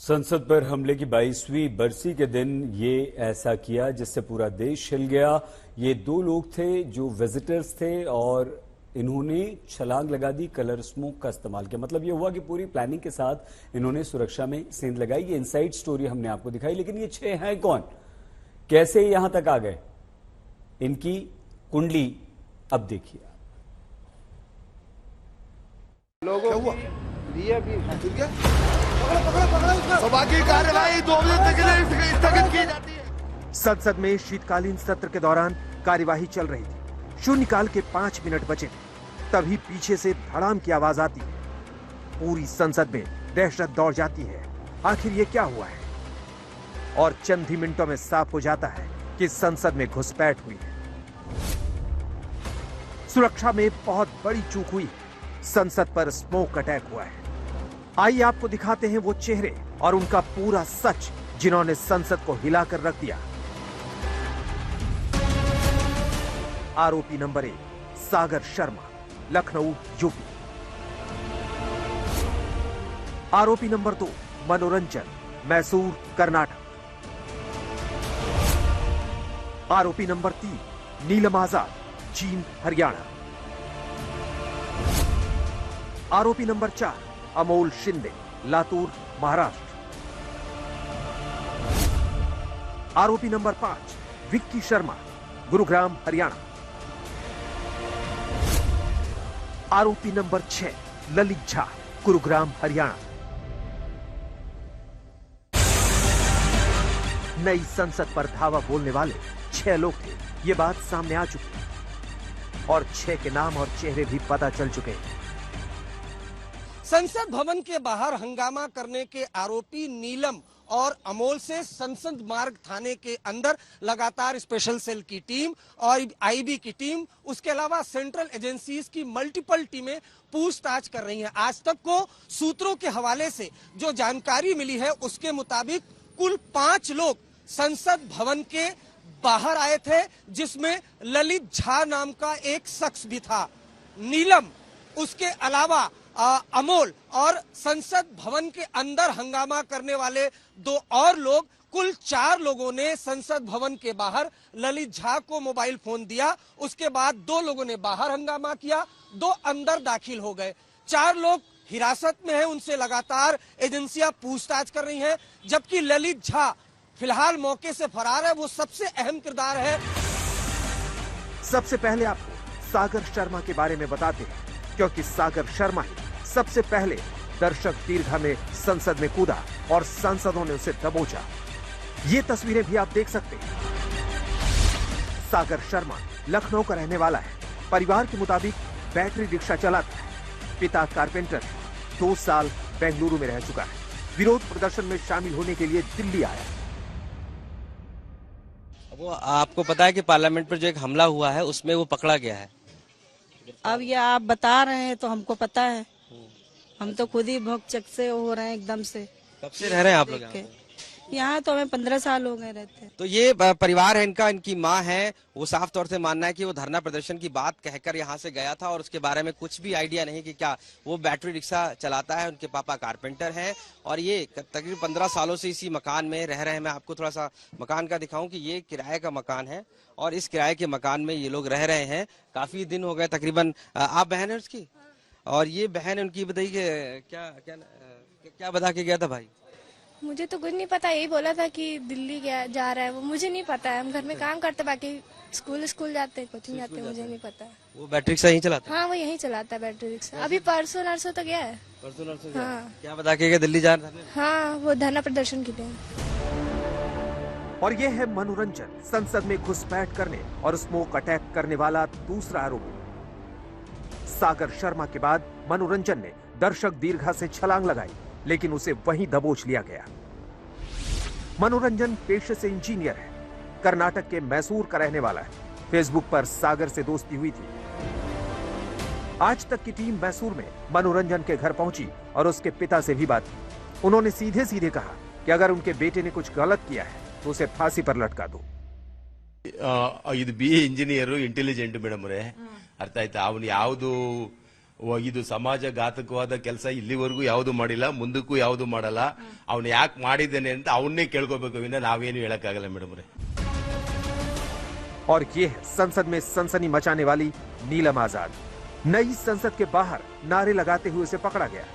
संसद पर हमले की 22वीं बरसी के दिन ये ऐसा किया जिससे पूरा देश हिल गया। ये दो लोग थे जो विजिटर्स थे और इन्होंने छलांग लगा दी, कलर स्मोक का इस्तेमाल किया। मतलब ये हुआ कि पूरी प्लानिंग के साथ इन्होंने सुरक्षा में सेंध लगाई। ये इनसाइड स्टोरी हमने आपको दिखाई, लेकिन ये 6 हैं कौन, कैसे यहां तक आ गए, इनकी कुंडली अब देखिए। लोगों सभा की कार्यवाही 2 बजे तक के लिए स्थगित की जाती है। संसद में शीतकालीन सत्र के दौरान कार्यवाही चल रही थी। शून्यकाल के 5 मिनट बचे, तभी पीछे से धड़ाम की आवाज आती है। पूरी संसद में दहशत दौड़ जाती है। आखिर ये क्या हुआ है? और चंद ही मिनटों में साफ हो जाता है कि संसद में घुसपैठ हुई है। सुरक्षा में बहुत बड़ी चूक हुई है। संसद पर स्मोक अटैक हुआ है। आइए आपको दिखाते हैं वो चेहरे और उनका पूरा सच जिन्होंने संसद को हिलाकर रख दिया। आरोपी नंबर 1 सागर शर्मा, लखनऊ, यूपी। आरोपी नंबर 2 मनोरंजन, मैसूर, कर्नाटक। आरोपी नंबर 3 नीलम आजाद, जींद, हरियाणा। आरोपी नंबर 4 अमोल शिंदे, लातूर, महाराष्ट्र। आरोपी नंबर 5 विक्की शर्मा, गुरुग्राम, हरियाणा। आरोपी नंबर 6 ललित झा, गुरुग्राम, हरियाणा। नई संसद पर धावा बोलने वाले 6 लोग थे, ये बात सामने आ चुकी है और 6 के नाम और चेहरे भी पता चल चुके हैं। संसद भवन के बाहर हंगामा करने के आरोपी नीलम और अमोल से संसद मार्ग थाने के अंदर लगातार स्पेशल सेल की टीम और आईबी की टीम, उसके अलावा सेंट्रल एजेंसीज की मल्टीपल टीमें पूछताछ कर रही हैं। आज तक को सूत्रों के हवाले से जो जानकारी मिली है उसके मुताबिक कुल 5 लोग संसद भवन के बाहर आए थे, जिसमें ललित झा नाम का एक शख्स भी था। नीलम, उसके अलावा अमोल और संसद भवन के अंदर हंगामा करने वाले 2 और लोग, कुल 4 लोगों ने संसद भवन के बाहर ललित झा को मोबाइल फोन दिया। उसके बाद 2 लोगों ने बाहर हंगामा किया, 2 अंदर दाखिल हो गए। 4 लोग हिरासत में हैं, उनसे लगातार एजेंसियां पूछताछ कर रही हैं, जबकि ललित झा फिलहाल मौके से फरार है। वो सबसे अहम किरदार है। सबसे पहले आपको सागर शर्मा के बारे में बताते हैं, क्योंकि सागर शर्मा ही सबसे पहले दर्शक दीर्घा में संसद में कूदा और सांसदों ने उसे दबोचा। ये तस्वीरें भी आप देख सकते हैं। सागर शर्मा लखनऊ का रहने वाला है। परिवार के मुताबिक बैटरी रिक्शा चलाता है। पिता कारपेंटर है। 2 साल बेंगलुरु में रह चुका है। विरोध प्रदर्शन में शामिल होने के लिए दिल्ली आया। वो आपको पता है कि पार्लियामेंट पर जो एक हमला हुआ है उसमें वो पकड़ा गया है। अब ये आप बता रहे हैं तो हमको पता है। हम तो खुद ही भौचक से हो रहे हैं एकदम से। कब से रह रहे हैं आप लोग यहाँ? तो हमें 15 साल हो गए रहते हैं। तो ये परिवार है इनका, इनकी माँ है। वो साफ तौर से मानना है कि वो धरना प्रदर्शन की बात कहकर यहाँ से गया था और उसके बारे में कुछ भी आइडिया नहीं कि क्या वो बैटरी रिक्शा चलाता है। उनके पापा कारपेंटर हैं और ये तकरीबन 15 सालों से इसी मकान में रह रहे हैं। मैं आपको थोड़ा सा मकान का दिखाऊं कि ये किराए का मकान है और इस किराए के मकान में ये लोग रह रहे हैं। काफी दिन हो गए तकरीबन। आप बहन है उसकी और ये बहन उनकी, बताइए क्या बता के गया था भाई? मुझे तो कुछ नहीं पता, यही बोला था कि दिल्ली गया जा रहा है। वो मुझे नहीं पता है। हम घर में काम करते, बाकी स्कूल जाते, कोचिंग जाते, मुझे नहीं पता है। वो बैटरी रिक्शा यहीं चलाता है? हाँ, वो यहीं चलाता है बैटरी रिक्शा। अभी परसों नरसों तो गया है। परसों नरसों? हाँ। क्या बता के गया? दिल्ली जा रहा था? हाँ, वो धरना प्रदर्शन के लिए। और ये है मनोरंजन, संसद में घुसपैठ करने और स्मोक अटैक करने वाला दूसरा आरोपी। सागर शर्मा के बाद मनोरंजन ने दर्शक दीर्घा से छलांग लगाई, लेकिन उसे वहीं दबोच लिया गया। मनोरंजन पेशे से इंजीनियर है। कर्नाटक के मैसूर का रहने वाला है। फेसबुक पर सागर से दोस्ती हुई थी। आज तक की टीम मैसूर में मनोरंजन के घर पहुंची और उसके पिता से भी बात की। उन्होंने सीधे सीधे कहा कि अगर उनके बेटे ने कुछ गलत किया है तो उसे फांसी पर लटका दो। ಇದು BA ಇಂಜಿನಿಯರ್ ಇಂಟೆಲಿಜೆಂಟ್ ಮೇಡಮ್ ರೇ, ಅರ್ಥ ಆಯ್ತಾ? ಅವನು ಯಾವುದು ಇದು ಸಮಾಜಘಾತಕವಾದ ಕೆಲಸ ಇಲ್ಲಿವರೆಗೂ ಯಾವುದು ಮಾಡಿಲ್ಲ, ಮುಂದಕ್ಕೂ ಯಾವುದು ಮಾಡಲ್ಲ. ಅವನು ಯಾಕೆ ಮಾಡಿದ್ದೇನೆ ಅಂತ ಅವನ್ನೇ ಕೇಳ್ಕೋಬೇಕು, ವಿನ ನಾವೇನು ಹೇಳಕ್ಕಾಗಲ್ಲ ಮೇಡಮ್ ರೇ. और ये है संसद में सनसनी मचाने वाली नीलम आजाद। नई संसद के बाहर नारे लगाते हुए उसे पकड़ा गया।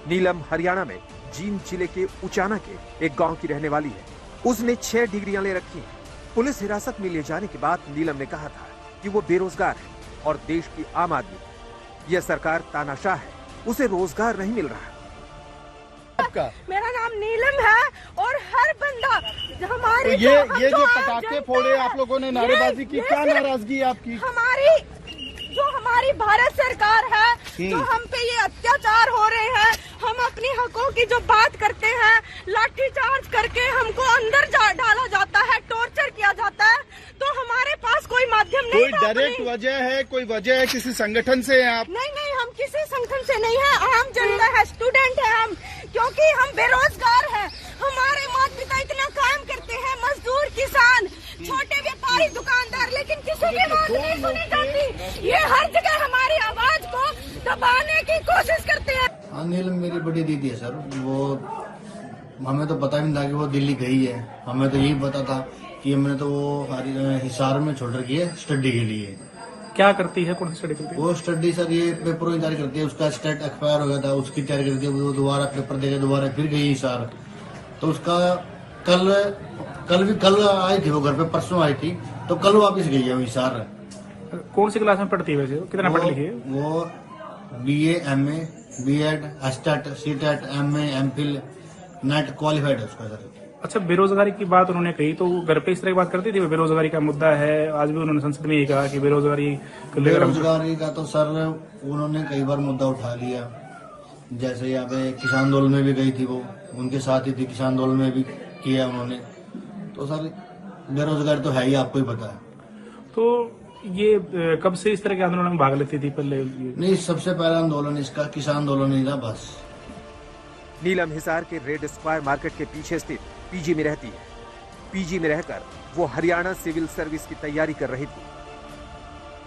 नीलम हरियाणा में जींद जिले के उचाना के एक गांव की रहने वाली है। उसने 6 डिग्रियां ले रखी हैं। पुलिस हिरासत में ले जाने के बाद नीलम ने कहा था कि वो बेरोजगार है और देश की आम आदमी है। यह सरकार तानाशाह है, उसे रोजगार नहीं मिल रहा। मेरा नाम नीलम है और हर बंदा हमारी तो ये जो पटाखे फोड़े आप लोगों ने, नारेबाजी की, क्या नाराजगी है आपकी? हमारी भारत सरकार है जो हम पे ये अत्याचार हो रहे हैं, हम अपनी हकों की जो बात करते हैं, लाठीचार्ज करके हमको अंदर डाला जाता है, टॉर्चर किया जाता है, तो हमारे पास कोई माध्यम नहीं। कोई डायरेक्ट वजह है, कोई वजह है, किसी संगठन से हैं आप? नहीं, हम किसी संगठन से नहीं है, आम जनता है, स्टूडेंट है हम, क्योंकि हम बेरोजगार हैं। हमारे माता पिता इतना काम करते हैं, मजदूर, किसान, छोटे व्यापारी, दुकानदार, लेकिन किसी की बात नहीं सुनी जाती। ये हर जगह हमारी आवाज को दबाने की कोशिश करते हैं। हाँ, नीलम मेरी बड़ी दीदी है सर। वो हमें तो पता नहीं था कि वो दिल्ली गई है। हमें तो यही पता था कि हमने तो वो हिसार में छोड़ रखी है स्टडी के लिए। क्या करती है, कौन सी स्टडी करती है? वो स्टडी सर ये पेपरों की तैयारी करती है। उसका स्टेट एक्सपायर हो गया था, उसकी तैयारी करती है। वो दोबारा पेपर देके दोबारा फिर गई हिसार। तो उसका कल आई थी वो घर पे, परसों आई थी, तो कल वापस गई है वो हिसार। कौन सी क्लास में पढ़ती है वैसे? कितना पढ़ लिखी है वो? BA, MA, B.Ed, STAT, CTET, MA, MPhil, net qualified है उसका सर। अच्छा, बेरोजगारी की बात उन्होंने कही, तो घर पे इस तरह की बात करती थी? बेरोजगारी का मुद्दा है, आज भी उन्होंने संसद में यही कहा कि बेरोजगारी का तो सर उन्होंने कई बार मुद्दा उठा लिया। जैसे यहाँ पे किसान आंदोलन में भी गई थी, वो उनके साथ ही थी, किसान आंदोलन में भी किया उन्होंने। तो सर बेरोजगारी तो है ही, आपको ही पता है। तो ये कब से इस तरह के आंदोलन में भाग लेती थी? पहले नहीं, सबसे पहला आंदोलन इसका किसान आंदोलन ही था बस। नीलम हिसार के रेड स्क्वायर मार्केट के पीछे स्थित पीजी में रहती है। पीजी में रहकर वो हरियाणा सिविल सर्विस की तैयारी कर रही थी।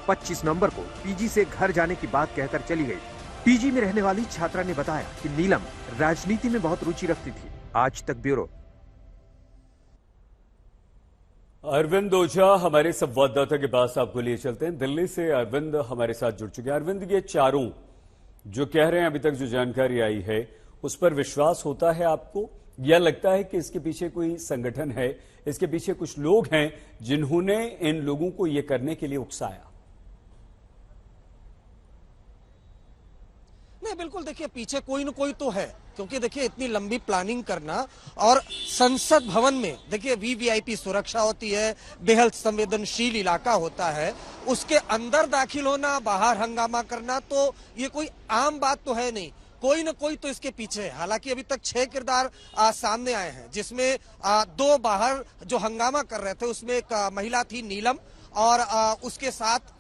25 नवंबर को पीजी से घर जाने की बात कहकर चली गई। पीजी में रहने वाली छात्रा ने बताया कि नीलम राजनीति में बहुत रुचि रखती थी। आज तक ब्यूरो। अरविंद ओझा हमारे संवाददाता के पास आपको लिए चलते हैं। दिल्ली से अरविंद हमारे साथ जुड़ चुके हैं। अरविंद, ये चारों जो कह रहे हैं, अभी तक जो जानकारी आई है, उस पर विश्वास होता है आपको, या लगता है कि इसके पीछे कोई संगठन है, इसके पीछे कुछ लोग हैं जिन्होंने इन लोगों को ये करने के लिए उकसाया? नहीं, बिल्कुल, देखिए पीछे कोई न कोई तो है, क्योंकि देखिए इतनी लंबी प्लानिंग करना, और संसद भवन में देखिए VVIP सुरक्षा होती है, बेहद संवेदनशील इलाका होता है, उसके अंदर दाखिल होना, बाहर हंगामा करना, तो ये कोई आम बात तो है नहीं। कोई न कोई तो इसके पीछे है। हालांकि अभी तक 6 किरदार सामने आए हैं, जिसमें 2 बाहर जो हंगामा कर रहे थे उसमें एक महिला थी नीलम, और उसके साथ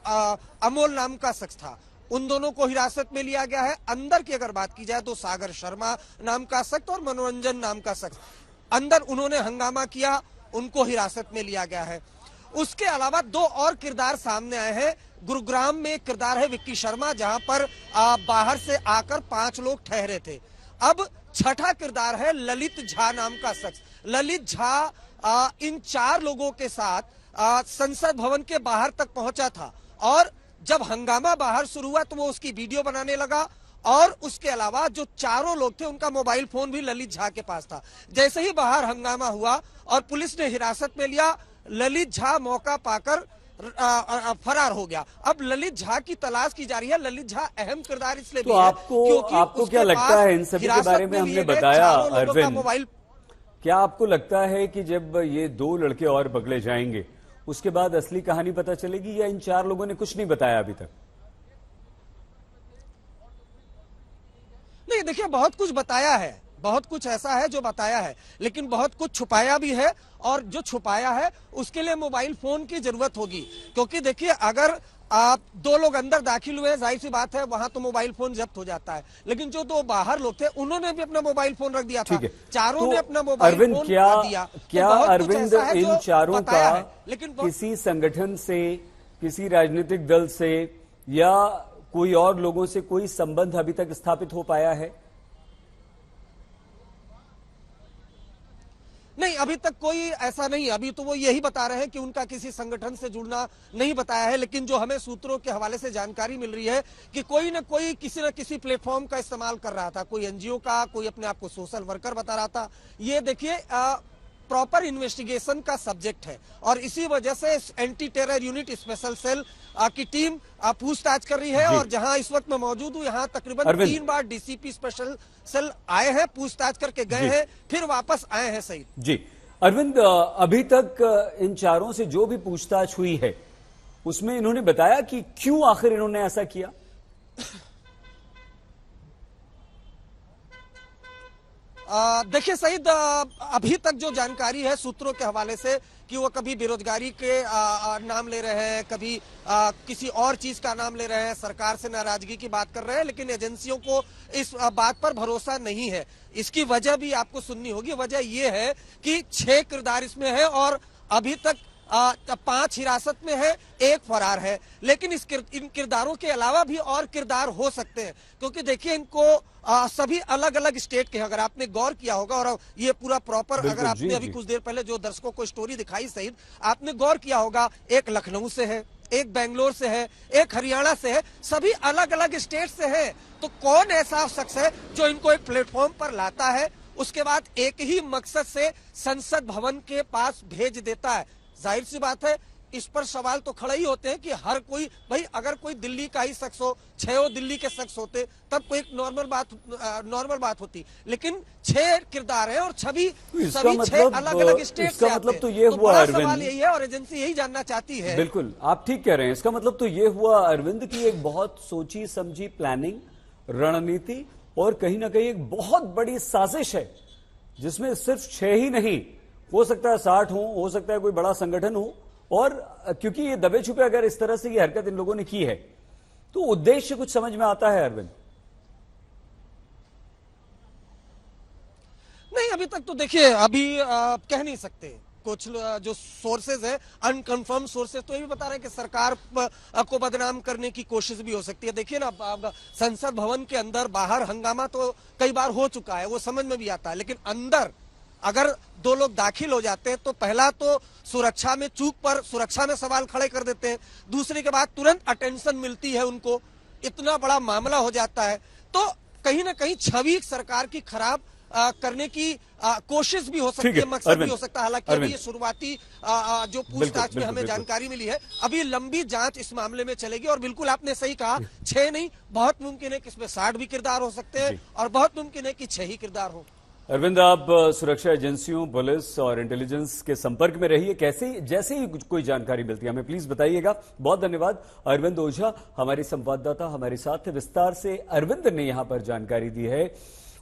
अमोल नाम का शख्स था। उन दोनों को हिरासत में लिया गया है। अंदर की अगर बात की जाए तो सागर शर्मा नाम का शख्स और मनोरंजन नाम का शख्स अंदर उन्होंने हंगामा किया, उनको हिरासत में लिया गया है। उसके अलावा 2 और किरदार सामने आए हैं। गुरुग्राम में एक किरदार है विक्की शर्मा, जहां पर बाहर से आकर 5 लोग ठहरे थे। अब छठा किरदार है ललित झा नाम का शख्स। ललित झा इन 4 लोगों के साथ संसद भवन के बाहर तक पहुंचा था, और जब हंगामा बाहर शुरू हुआ तो वो उसकी वीडियो बनाने लगा, और उसके अलावा जो 4 लोग थे उनका मोबाइल फोन भी ललित झा के पास था। जैसे ही बाहर हंगामा हुआ और पुलिस ने हिरासत में लिया, ललित झा मौका पाकर फरार हो गया। अब ललित झा की तलाश की जा रही है। ललित झा अहम किरदार इसलिए तो आपको क्या लगता है, इन सभी के बारे में हमने बताया अरविंद, क्या आपको लगता है कि जब ये 2 लड़के और पकड़े जाएंगे उसके बाद असली कहानी पता चलेगी, या इन 4 लोगों ने कुछ नहीं बताया अभी तक? नहीं, देखिए बहुत कुछ बताया है, बहुत कुछ ऐसा है जो बताया है, लेकिन बहुत कुछ छुपाया भी है, और जो छुपाया है उसके लिए मोबाइल फोन की जरूरत होगी। क्योंकि देखिए अगर आप 2 लोग अंदर दाखिल हुए, जाहिर सी बात है वहां तो मोबाइल फोन जब्त हो जाता है, लेकिन जो 2 बाहर लोग थे उन्होंने भी अपना मोबाइल फोन रख दिया था। 4 ने अपना मोबाइल फोन रख दिया। क्या अरविंद इन 4 का किसी संगठन से, किसी राजनीतिक दल से या कोई और लोगों से कोई संबंध अभी तक स्थापित हो पाया है? नहीं, अभी तक कोई ऐसा नहीं। अभी तो वो यही बता रहे हैं कि उनका किसी संगठन से जुड़ना नहीं बताया है, लेकिन जो हमें सूत्रों के हवाले से जानकारी मिल रही है कि कोई न कोई किसी न किसी प्लेटफॉर्म का इस्तेमाल कर रहा था, कोई एनजीओ का, कोई अपने आप को सोशल वर्कर बता रहा था। ये देखिए प्रॉपर इन्वेस्टिगेशन का सब्जेक्ट है और इसी वजह से anti terror unit special cell की टीम पूछताछ कर रही है। और जहां इस वक्त मैं मौजूद हूं, यहां तकरीबन 3 बार डीसीपी स्पेशल सेल आए हैं, पूछताछ करके गए हैं, फिर वापस आए हैं। सही जी अरविंद, अभी तक इन चारों से जो भी पूछताछ हुई है उसमें इन्होंने बताया कि क्यों आखिर इन्होंने ऐसा किया? देखिए सईद, अभी तक जो जानकारी है सूत्रों के हवाले से कि वो कभी बेरोजगारी के नाम ले रहे हैं, कभी किसी और चीज का नाम ले रहे हैं, सरकार से नाराजगी की बात कर रहे हैं, लेकिन एजेंसियों को इस बात पर भरोसा नहीं है। इसकी वजह भी आपको सुननी होगी। वजह ये है कि 6 किरदार इसमें है और अभी तक 5 हिरासत में है, 1 फरार है। लेकिन इन किरदारों के अलावा भी और किरदार हो सकते हैं, क्योंकि देखिए इनको सभी अलग अलग स्टेट के, अगर आपने गौर किया होगा और ये पूरा प्रॉपर, अगर आपने अभी कुछ देर पहले जो दर्शकों को स्टोरी दिखाई सईद, आपने गौर किया होगा, एक लखनऊ से है, एक बेंगलोर से है, एक हरियाणा से है, सभी अलग अलग स्टेट से है। तो कौन ऐसा शख्स है जो इनको एक प्लेटफॉर्म पर लाता है, उसके बाद एक ही मकसद से संसद भवन के पास भेज देता है? जाहिर सी बात है, इस पर सवाल तो खड़े ही होते हैं कि हर कोई, भाई अगर कोई दिल्ली का ही शख्स हो, 6 दिल्ली के शख्स होते तब कोई एक नॉर्मल बात होती, लेकिन 6 किरदार हैं और सभी 6 अलग अलग स्टेट से आते हैं। तो ये हुआ अरविंद, सवाल यही है और एजेंसी यही जानना चाहती है। बिल्कुल आप ठीक कह रहे हैं। इसका मतलब तो ये हुआ अरविंद की एक बहुत सोची समझी प्लानिंग, रणनीति और कहीं ना कहीं एक बहुत बड़ी साजिश है, जिसमें सिर्फ 6 ही नहीं, हो सकता है 60 हो सकता है कोई बड़ा संगठन हो। और क्योंकि ये दबे छुपे अगर इस तरह से ये हरकत इन लोगों ने की है तो उद्देश्य कुछ समझ में आता है अरविंद? नहीं, अभी तक तो देखिए, अभी कह नहीं सकते। कुछ जो सोर्सेज है, अनकंफर्म सोर्सेज, तो ये भी बता रहे हैं कि सरकार को बदनाम करने की कोशिश भी हो सकती है। देखिए ना, संसद भवन के अंदर बाहर हंगामा तो कई बार हो चुका है, वो समझ में भी आता है, लेकिन अंदर अगर 2 लोग दाखिल हो जाते हैं तो पहला तो सुरक्षा में चूक पर सुरक्षा में सवाल खड़े कर देते हैं, दूसरे के बाद तुरंत अटेंशन मिलती है उनको, इतना बड़ा मामला हो जाता है। तो कहीं ना कहीं छवि सरकार की खराब करने की कोशिश भी हो सकती है, मकसद भी हो सकता है। हालांकि अभी ये शुरुआती जो पूछताछ में हमें जानकारी मिली है, अभी लंबी जांच इस मामले में चलेगी। और बिल्कुल आपने सही कहा, 6 नहीं, बहुत मुमकिन है कि इसमें 60 भी किरदार हो सकते हैं और बहुत मुमकिन है कि 6 ही किरदार हो। अरविंद, आप सुरक्षा एजेंसियों, पुलिस और इंटेलिजेंस के संपर्क में रहिए, कैसे जैसे ही कोई जानकारी मिलती है हमें प्लीज बताइएगा। बहुत धन्यवाद। अरविंद ओझा हमारे संवाददाता हमारे साथ विस्तार से अरविंद ने यहां पर जानकारी दी है।